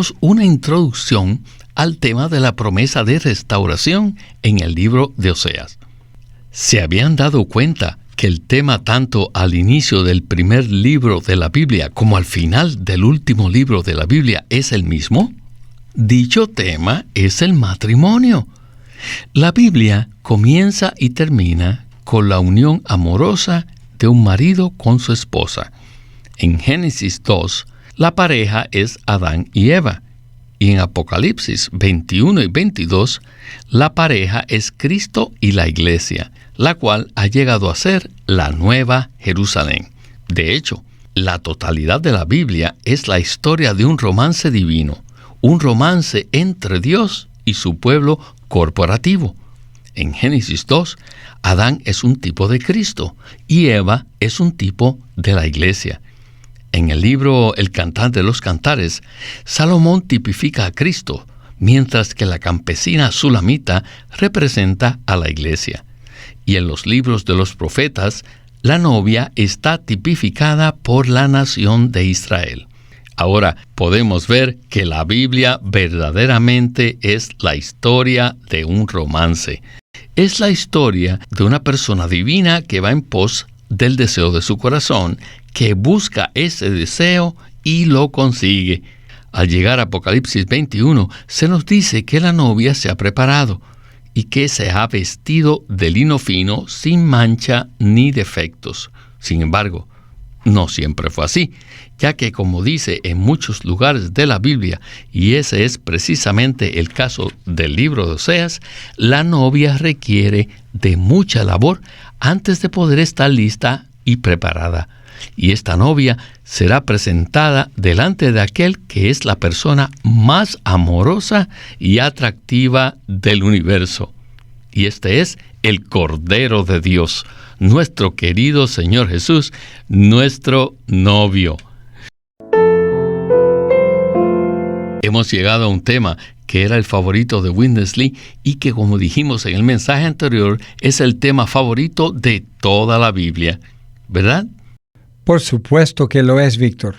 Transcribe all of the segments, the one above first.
tenemos una introducción al tema de la promesa de restauración en el libro de Oseas. ¿Se habían dado cuenta que el tema tanto al inicio del primer libro de la Biblia como al final del último libro de la Biblia es el mismo? Dicho tema es el matrimonio. La Biblia comienza y termina con la unión amorosa de un marido con su esposa. En Génesis 2, la pareja es Adán y Eva. Y en Apocalipsis 21 y 22, la pareja es Cristo y la Iglesia, la cual ha llegado a ser la Nueva Jerusalén. De hecho, la totalidad de la Biblia es la historia de un romance divino, un romance entre Dios y su pueblo corporativo. En Génesis 2, Adán es un tipo de Cristo y Eva es un tipo de la Iglesia. En el libro El Cantar de los Cantares, Salomón tipifica a Cristo, mientras que la campesina sulamita representa a la Iglesia. Y en los libros de los profetas, la novia está tipificada por la nación de Israel. Ahora podemos ver que la Biblia verdaderamente es la historia de un romance. Es la historia de una persona divina que va en pos del deseo de su corazón, que busca ese deseo y lo consigue. Al llegar a Apocalipsis 21, se nos dice que la novia se ha preparado y que se ha vestido de lino fino, sin mancha ni defectos. Sin embargo, no siempre fue así, ya que como dice en muchos lugares de la Biblia, y ese es precisamente el caso del libro de Oseas, la novia requiere de mucha labor antes de poder estar lista y preparada. Y esta novia será presentada delante de aquel que es la persona más amorosa y atractiva del universo. Y este es el Cordero de Dios, nuestro querido Señor Jesús, nuestro novio. Hemos llegado a un tema que era el favorito de Witness Lee y que, como dijimos en el mensaje anterior, es el tema favorito de toda la Biblia, ¿verdad? Por supuesto que lo es, Víctor.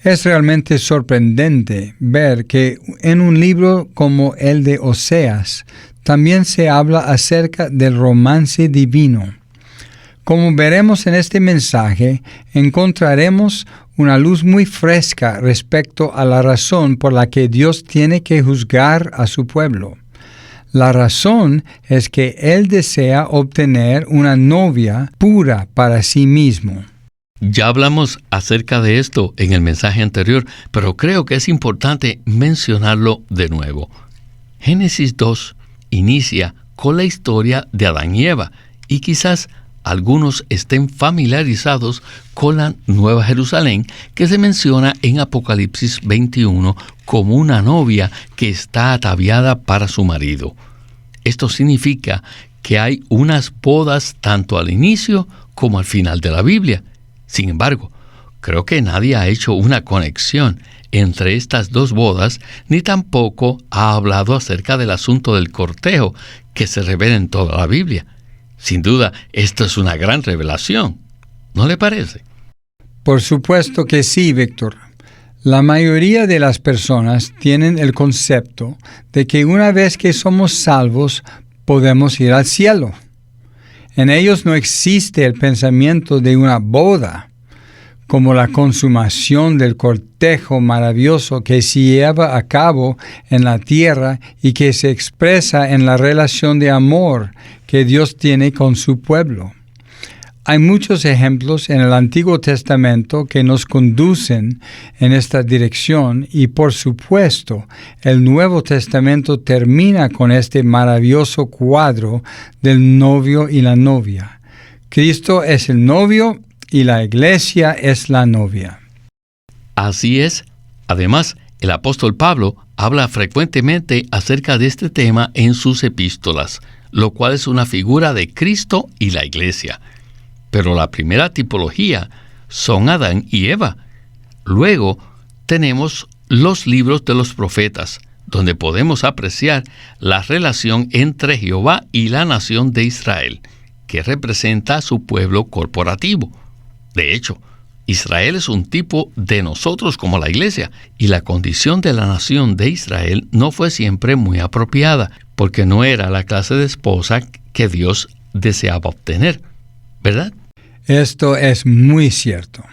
Es realmente sorprendente ver que en un libro como el de Oseas también se habla acerca del romance divino. Como veremos en este mensaje, encontraremos una luz muy fresca respecto a la razón por la que Dios tiene que juzgar a su pueblo. La razón es que Él desea obtener una novia pura para sí mismo. Ya hablamos acerca de esto en el mensaje anterior, pero creo que es importante mencionarlo de nuevo. Génesis 2 inicia con la historia de Adán y Eva, y quizás algunos estén familiarizados con la Nueva Jerusalén, que se menciona en Apocalipsis 21 como una novia que está ataviada para su marido. Esto significa que hay unas bodas tanto al inicio como al final de la Biblia. Sin embargo, creo que nadie ha hecho una conexión entre estas dos bodas, ni tampoco ha hablado acerca del asunto del cortejo que se revela en toda la Biblia. Sin duda, esto es una gran revelación, ¿no le parece? Por supuesto que sí, Víctor. La mayoría de las personas tienen el concepto de que una vez que somos salvos, podemos ir al cielo. En ellos no existe el pensamiento de una boda, como la consumación del cortejo maravilloso que se lleva a cabo en la tierra y que se expresa en la relación de amor que Dios tiene con su pueblo. Hay muchos ejemplos en el Antiguo Testamento que nos conducen en esta dirección y, por supuesto, el Nuevo Testamento termina con este maravilloso cuadro del novio y la novia. Cristo es el novio y la Iglesia es la novia. Así es. Además, el apóstol Pablo habla frecuentemente acerca de este tema en sus epístolas, lo cual es una figura de Cristo y la Iglesia. Pero la primera tipología son Adán y Eva. Luego tenemos los libros de los profetas, donde podemos apreciar la relación entre Jehová y la nación de Israel, que representa a su pueblo corporativo. De hecho, Israel es un tipo de nosotros como la iglesia, y la condición de la nación de Israel no fue siempre muy apropiada, porque no era la clase de esposa que Dios deseaba obtener, ¿verdad? Esto es muy cierto.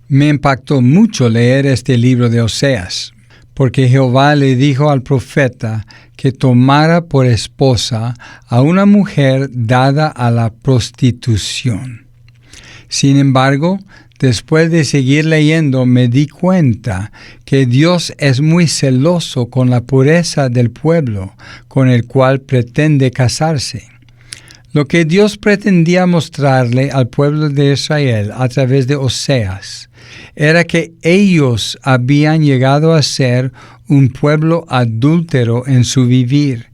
Me impactó mucho leer este libro de Oseas, porque Jehová le dijo al profeta que tomara por esposa a una mujer dada a la prostitución. Sin embargo, después de seguir leyendo, me di cuenta que Dios es muy celoso con la pureza del pueblo con el cual pretende casarse. Lo que Dios pretendía mostrarle al pueblo de Israel a través de Oseas era que ellos habían llegado a ser un pueblo adúltero en su vivir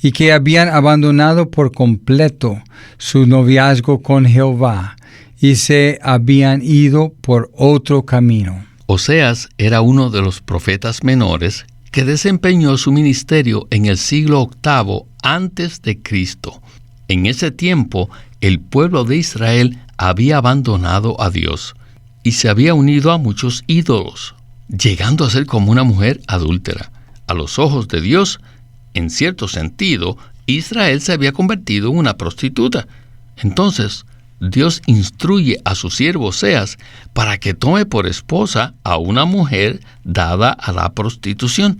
y que habían abandonado por completo su noviazgo con Jehová y se habían ido por otro camino. Oseas era uno de los profetas menores que desempeñó su ministerio en el siglo VIII antes de Cristo. En ese tiempo, el pueblo de Israel había abandonado a Dios y se había unido a muchos ídolos, llegando a ser como una mujer adúltera. A los ojos de Dios, en cierto sentido, Israel se había convertido en una prostituta. Entonces, Dios instruye a su siervo Oseas para que tome por esposa a una mujer dada a la prostitución,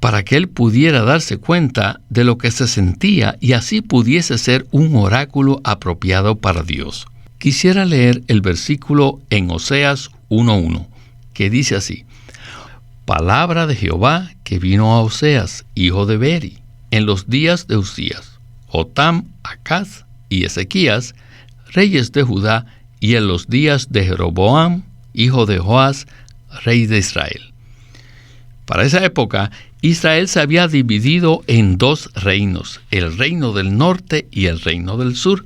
para que él pudiera darse cuenta de lo que se sentía y así pudiese ser un oráculo apropiado para Dios. Quisiera leer el versículo en Oseas 1:1, que dice así: Palabra de Jehová que vino a Oseas, hijo de Beri, en los días de Usías, Jotam, Acaz y Ezequías, reyes de Judá, y en los días de Jeroboam, hijo de Joás, rey de Israel. Para esa época, Israel se había dividido en dos reinos, el reino del norte y el reino del sur.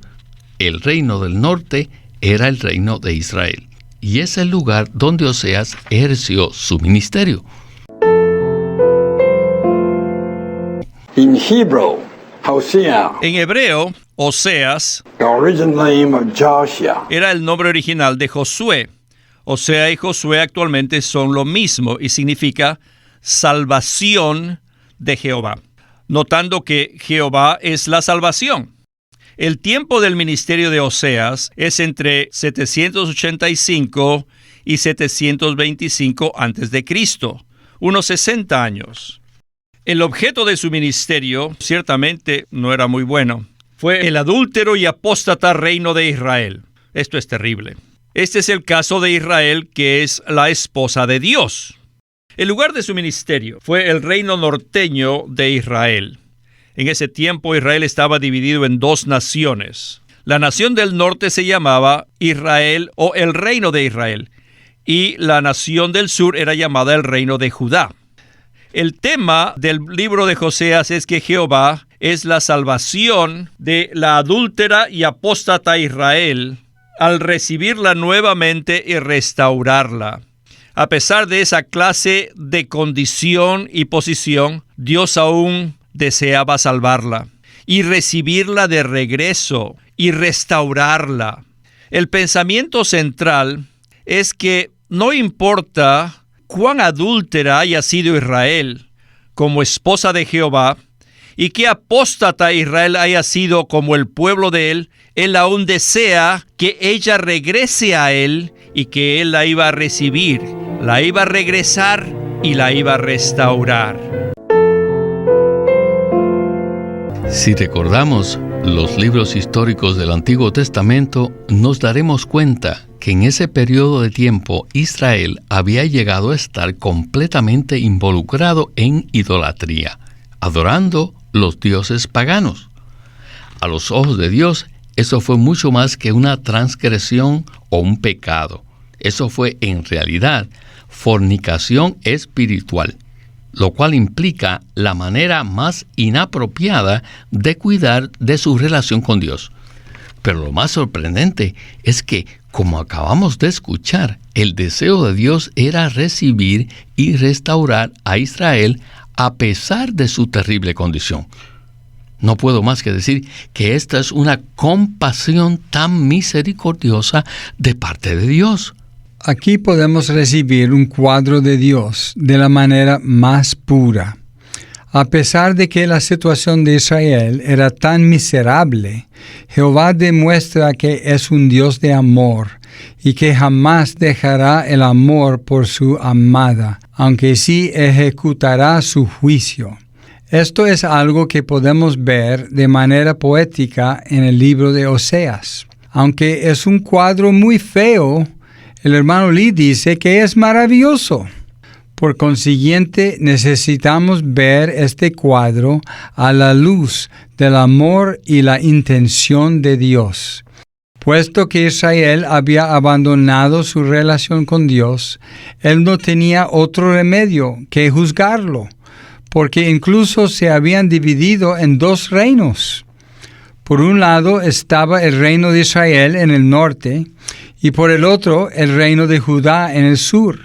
El reino del norte era el reino de Israel, y es el lugar donde Oseas ejerció su ministerio. In Hebrew, Hosea, En hebreo, Oseas the original name of Joshua, era el nombre original de Josué. Osea y Josué actualmente son lo mismo y significa salvación de Jehová, notando que Jehová es la salvación. El tiempo del ministerio de Oseas es entre 785 y 725 a.C., unos 60 años. El objeto de su ministerio ciertamente no era muy bueno. Fue el adúltero y apóstata reino de Israel. Esto es terrible. Este es el caso de Israel, que es la esposa de Dios. El lugar de su ministerio fue el reino norteño de Israel. En ese tiempo Israel estaba dividido en dos naciones. La nación del norte se llamaba Israel o el reino de Israel, y la nación del sur era llamada el reino de Judá. El tema del libro de Oseas es que Jehová es la salvación de la adúltera y apóstata Israel al recibirla nuevamente y restaurarla. A pesar de esa clase de condición y posición, Dios aún deseaba salvarla y recibirla de regreso y restaurarla. El pensamiento central es que no importa cuán adúltera haya sido Israel como esposa de Jehová y qué apóstata Israel haya sido como el pueblo de él aún desea que ella regrese a él y que él la iba a recibir, la iba a regresar y la iba a restaurar. Si recordamos los libros históricos del Antiguo Testamento, nos daremos cuenta que en ese periodo de tiempo Israel había llegado a estar completamente involucrado en idolatría, adorando los dioses paganos. A los ojos de Dios, eso fue mucho más que una transgresión o un pecado. Eso fue en realidad fornicación espiritual, lo cual implica la manera más inapropiada de cuidar de su relación con Dios. Pero lo más sorprendente es que, como acabamos de escuchar, el deseo de Dios era recibir y restaurar a Israel a pesar de su terrible condición. No puedo más que decir que esta es una compasión tan misericordiosa de parte de Dios. Aquí podemos recibir un cuadro de Dios de la manera más pura. A pesar de que la situación de Israel era tan miserable, Jehová demuestra que es un Dios de amor y que jamás dejará el amor por su amada, aunque sí ejecutará su juicio. Esto es algo que podemos ver de manera poética en el libro de Oseas. Aunque es un cuadro muy feo, el hermano Lee dice que es maravilloso. Por consiguiente, necesitamos ver este cuadro a la luz del amor y la intención de Dios. Puesto que Israel había abandonado su relación con Dios, él no tenía otro remedio que juzgarlo, porque incluso se habían dividido en dos reinos. Por un lado estaba el reino de Israel en el norte, y por el otro el reino de Judá en el sur.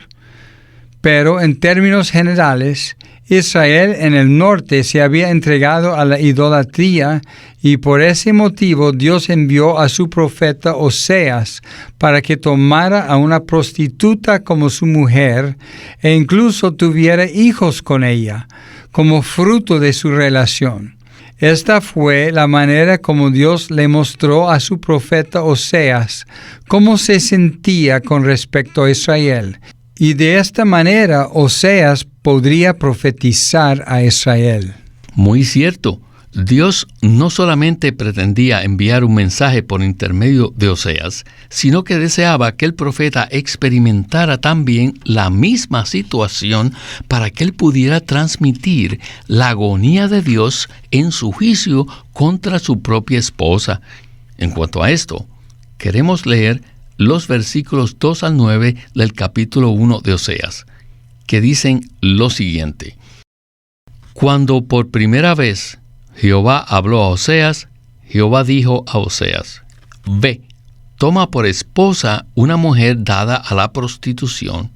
Pero en términos generales, Israel en el norte se había entregado a la idolatría y por ese motivo Dios envió a su profeta Oseas para que tomara a una prostituta como su mujer e incluso tuviera hijos con ella, como fruto de su relación. Esta fue la manera como Dios le mostró a su profeta Oseas cómo se sentía con respecto a Israel. Y de esta manera Oseas podría profetizar a Israel. Muy cierto. Dios no solamente pretendía enviar un mensaje por intermedio de Oseas, sino que deseaba que el profeta experimentara también la misma situación para que él pudiera transmitir la agonía de Dios en su juicio contra su propia esposa. En cuanto a esto, queremos leer los versículos 2 al 9 del capítulo 1 de Oseas, que dicen lo siguiente. Cuando por primera vez Jehová habló a Oseas, Jehová dijo a Oseas, «Ve, toma por esposa una mujer dada a la prostitución,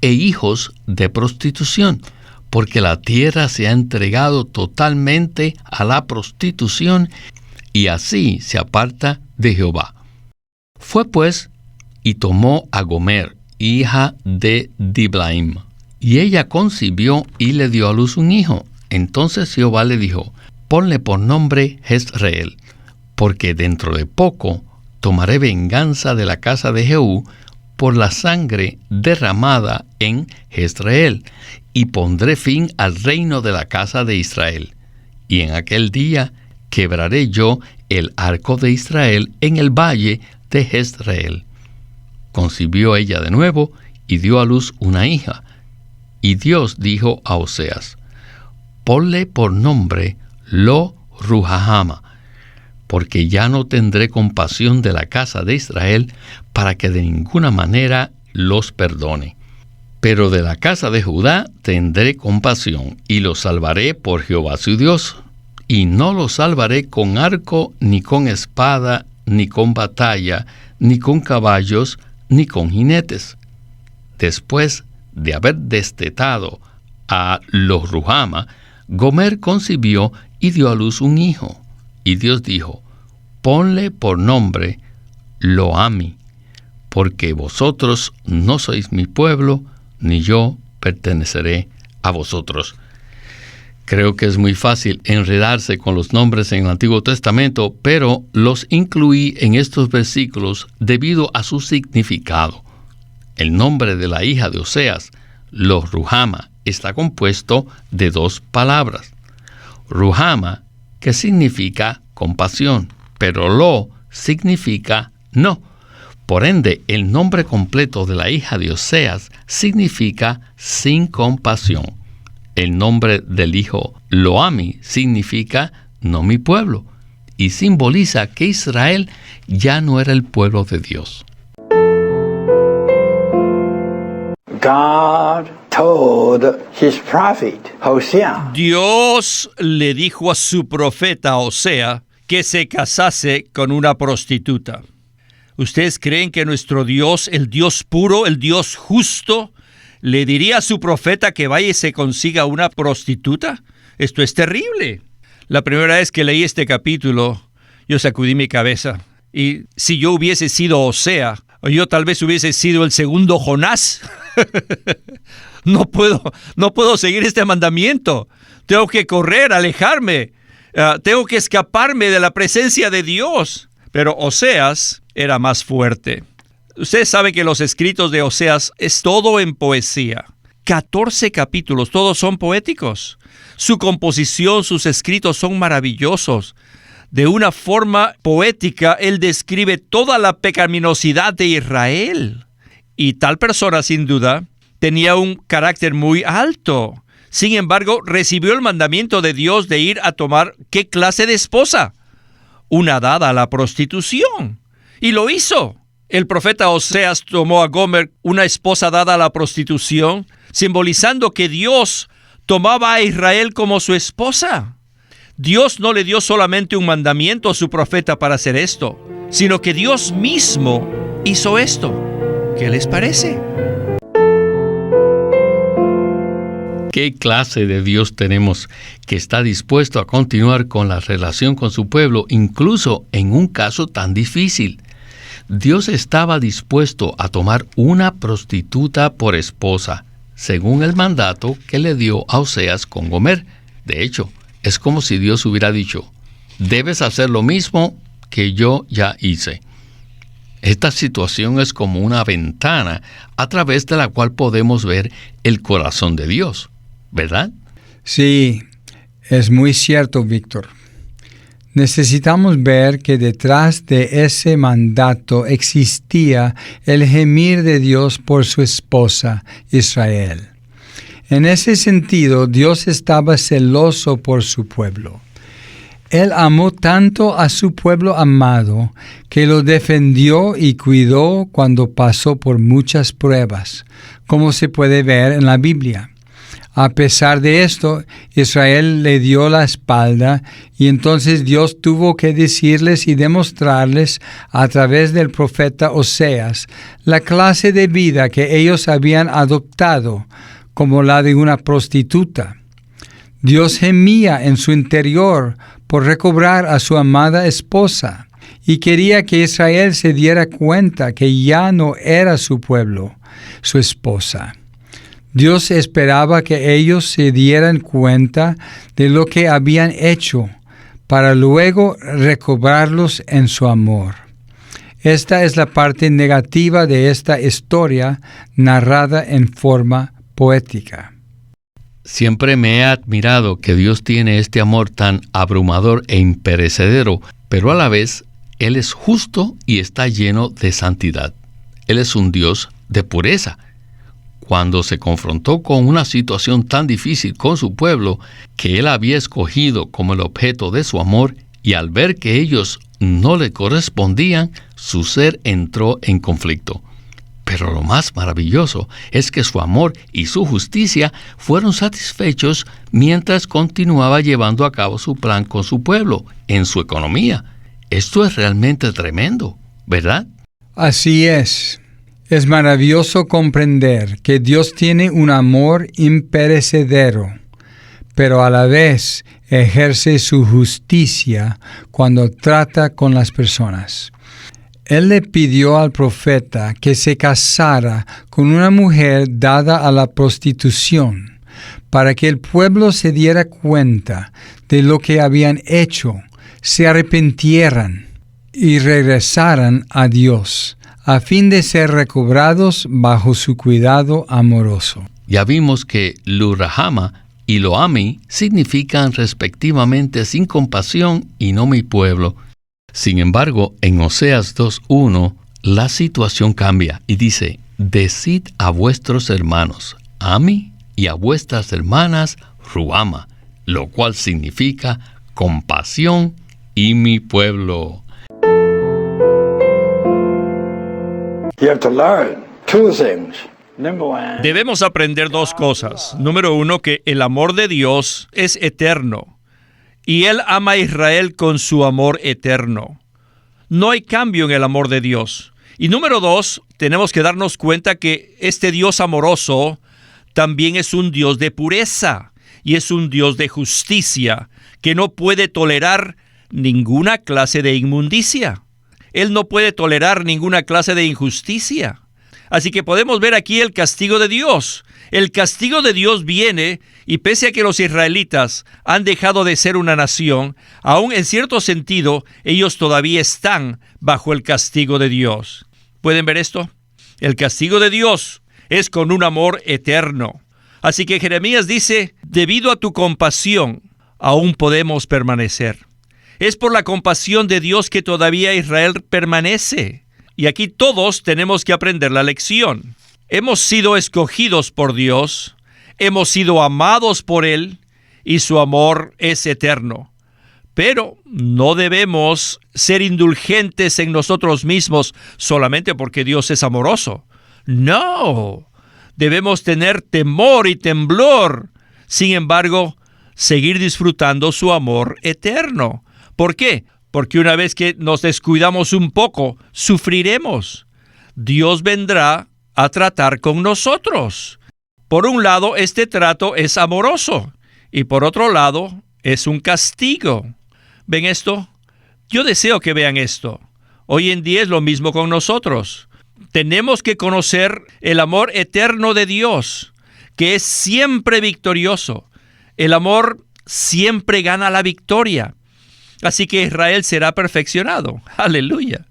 e hijos de prostitución, porque la tierra se ha entregado totalmente a la prostitución, y así se aparta de Jehová». Fue pues, y tomó a Gomer, hija de Diblaim, y ella concibió y le dio a luz un hijo. Entonces Jehová le dijo, «Ponle por nombre Jezreel, porque dentro de poco tomaré venganza de la casa de Jehú por la sangre derramada en Jezreel, y pondré fin al reino de la casa de Israel. Y en aquel día quebraré yo el arco de Israel en el valle de Jezreel». Concibió ella de nuevo y dio a luz una hija. Y Dios dijo a Oseas, «Ponle por nombre Lo Ruhama, porque ya no tendré compasión de la casa de Israel para que de ninguna manera los perdone. Pero de la casa de Judá tendré compasión y los salvaré por Jehová su Dios, y no los salvaré con arco, ni con espada, ni con batalla, ni con caballos, ni con jinetes». Después de haber destetado a Lo Ruhama, Gomer concibió y dio a luz un hijo. Y Dios dijo, «Ponle por nombre Lo-Ami, porque vosotros no sois mi pueblo, ni yo perteneceré a vosotros». Creo que es muy fácil enredarse con los nombres en el Antiguo Testamento, pero los incluí en estos versículos debido a su significado. El nombre de la hija de Oseas, Lo Ruhama, está compuesto de dos palabras. Ruhama, que significa compasión, pero Lo significa no. Por ende, el nombre completo de la hija de Oseas significa sin compasión. El nombre del hijo Lo-Ami significa no mi pueblo, y simboliza que Israel ya no era el pueblo de Dios. God told his prophet Hosea, Dios le dijo a su profeta Osea que se casase con una prostituta. ¿Ustedes creen que nuestro Dios, el Dios puro, el Dios justo, le diría a su profeta que vaya y se consiga una prostituta? Esto es terrible. La primera vez que leí este capítulo, yo sacudí mi cabeza. Y si yo hubiese sido Osea, O yo tal vez hubiese sido el segundo Jonás. No puedo seguir este mandamiento. Tengo que correr, alejarme. Tengo que escaparme de la presencia de Dios. Pero Oseas era más fuerte. Ustedes saben que los escritos de Oseas es todo en poesía. 14 capítulos, todos son poéticos. Su composición, sus escritos son maravillosos. De una forma poética, él describe toda la pecaminosidad de Israel. Y tal persona, sin duda, tenía un carácter muy alto. Sin embargo, recibió el mandamiento de Dios de ir a tomar ¿qué clase de esposa? Una dada a la prostitución. Y lo hizo. El profeta Oseas tomó a Gomer, una esposa dada a la prostitución, simbolizando que Dios tomaba a Israel como su esposa. Dios no le dio solamente un mandamiento a su profeta para hacer esto, sino que Dios mismo hizo esto. ¿Qué les parece? ¿Qué clase de Dios tenemos que está dispuesto a continuar con la relación con su pueblo, incluso en un caso tan difícil? Dios estaba dispuesto a tomar una prostituta por esposa, según el mandato que le dio a Oseas con Gomer. De hecho, es como si Dios hubiera dicho, debes hacer lo mismo que yo ya hice. Esta situación es como una ventana a través de la cual podemos ver el corazón de Dios, ¿verdad? Sí, es muy cierto, Víctor. Necesitamos ver que detrás de ese mandato existía el gemir de Dios por su esposa, Israel. En ese sentido, Dios estaba celoso por su pueblo. Él amó tanto a su pueblo amado que lo defendió y cuidó cuando pasó por muchas pruebas, como se puede ver en la Biblia. A pesar de esto, Israel le dio la espalda y entonces Dios tuvo que decirles y demostrarles a través del profeta Oseas la clase de vida que ellos habían adoptado, como la de una prostituta. Dios gemía en su interior por recobrar a su amada esposa y quería que Israel se diera cuenta que ya no era su pueblo, su esposa. Dios esperaba que ellos se dieran cuenta de lo que habían hecho para luego recobrarlos en su amor. Esta es la parte negativa de esta historia narrada en forma poética. Siempre me he admirado que Dios tiene este amor tan abrumador e imperecedero, pero a la vez Él es justo y está lleno de santidad. Él es un Dios de pureza. Cuando se confrontó con una situación tan difícil con su pueblo, que Él había escogido como el objeto de su amor, y al ver que ellos no le correspondían, su ser entró en conflicto. Pero lo más maravilloso es que su amor y su justicia fueron satisfechos mientras continuaba llevando a cabo su plan con su pueblo, en su economía. Esto es realmente tremendo, ¿verdad? Así es. Es maravilloso comprender que Dios tiene un amor imperecedero, pero a la vez ejerce su justicia cuando trata con las personas. Él le pidió al profeta que se casara con una mujer dada a la prostitución, para que el pueblo se diera cuenta de lo que habían hecho, se arrepintieran y regresaran a Dios, a fin de ser recobrados bajo su cuidado amoroso. Ya vimos que Lo-Ruhamah y Lo-Ammi significan respectivamente sin compasión y no mi pueblo. Sin embargo, en Oseas 2:1, la situación cambia y dice, decid a vuestros hermanos, Ammi, y a vuestras hermanas, Ruhamah, lo cual significa compasión y mi pueblo. You have to learn two things. Number one, Debemos aprender dos cosas. Número uno, que el amor de Dios es eterno. Y Él ama a Israel con su amor eterno. No hay cambio en el amor de Dios. Y número dos, tenemos que darnos cuenta que este Dios amoroso también es un Dios de pureza y es un Dios de justicia que no puede tolerar ninguna clase de inmundicia. Él no puede tolerar ninguna clase de injusticia. Así que podemos ver aquí el castigo de Dios. El castigo de Dios viene, y pese a que los israelitas han dejado de ser una nación, aún en cierto sentido, ellos todavía están bajo el castigo de Dios. ¿Pueden ver esto? El castigo de Dios es con un amor eterno. Así que Jeremías dice, debido a tu compasión, aún podemos permanecer. Es por la compasión de Dios que todavía Israel permanece. Y aquí todos tenemos que aprender la lección. Hemos sido escogidos por Dios, hemos sido amados por Él, y su amor es eterno. Pero no debemos ser indulgentes en nosotros mismos solamente porque Dios es amoroso. No, debemos tener temor y temblor. Sin embargo, seguir disfrutando su amor eterno. ¿Por qué? Porque una vez que nos descuidamos un poco, sufriremos. Dios vendrá a tratar con nosotros. Por un lado, este trato es amoroso, y por otro lado, es un castigo. ¿Ven esto? Yo deseo que vean esto. Hoy en día es lo mismo con nosotros. Tenemos que conocer el amor eterno de Dios, que es siempre victorioso. El amor siempre gana la victoria. Así que Israel será perfeccionado. ¡Aleluya!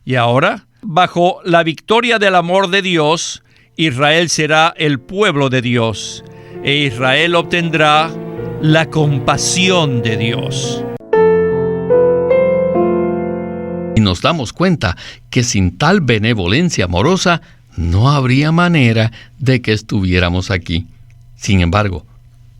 Y ahora, bajo la victoria del amor de Dios, Israel será el pueblo de Dios. E Israel obtendrá la compasión de Dios. Y nos damos cuenta que sin tal benevolencia amorosa, no habría manera de que estuviéramos aquí. Sin embargo,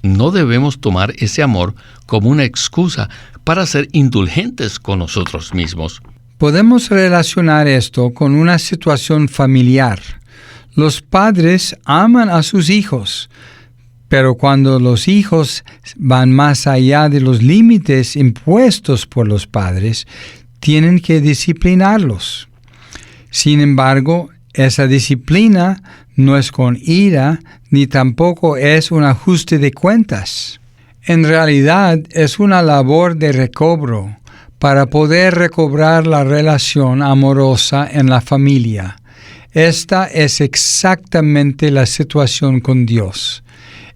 no debemos tomar ese amor como una excusa para ser indulgentes con nosotros mismos. Podemos relacionar esto con una situación familiar. Los padres aman a sus hijos, pero cuando los hijos van más allá de los límites impuestos por los padres, tienen que disciplinarlos. Sin embargo, esa disciplina no es con ira, ni tampoco es un ajuste de cuentas. En realidad, es una labor de recobro para poder recobrar la relación amorosa en la familia. Esta es exactamente la situación con Dios.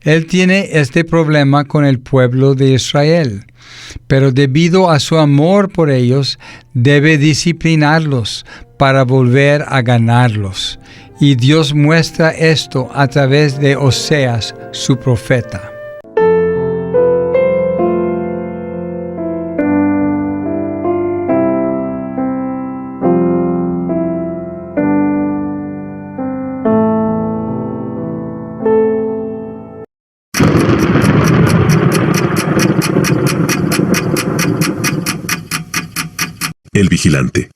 Él tiene este problema con el pueblo de Israel, pero debido a su amor por ellos, debe disciplinarlos para volver a ganarlos. Y Dios muestra esto a través de Oseas, su profeta. El Vigilante.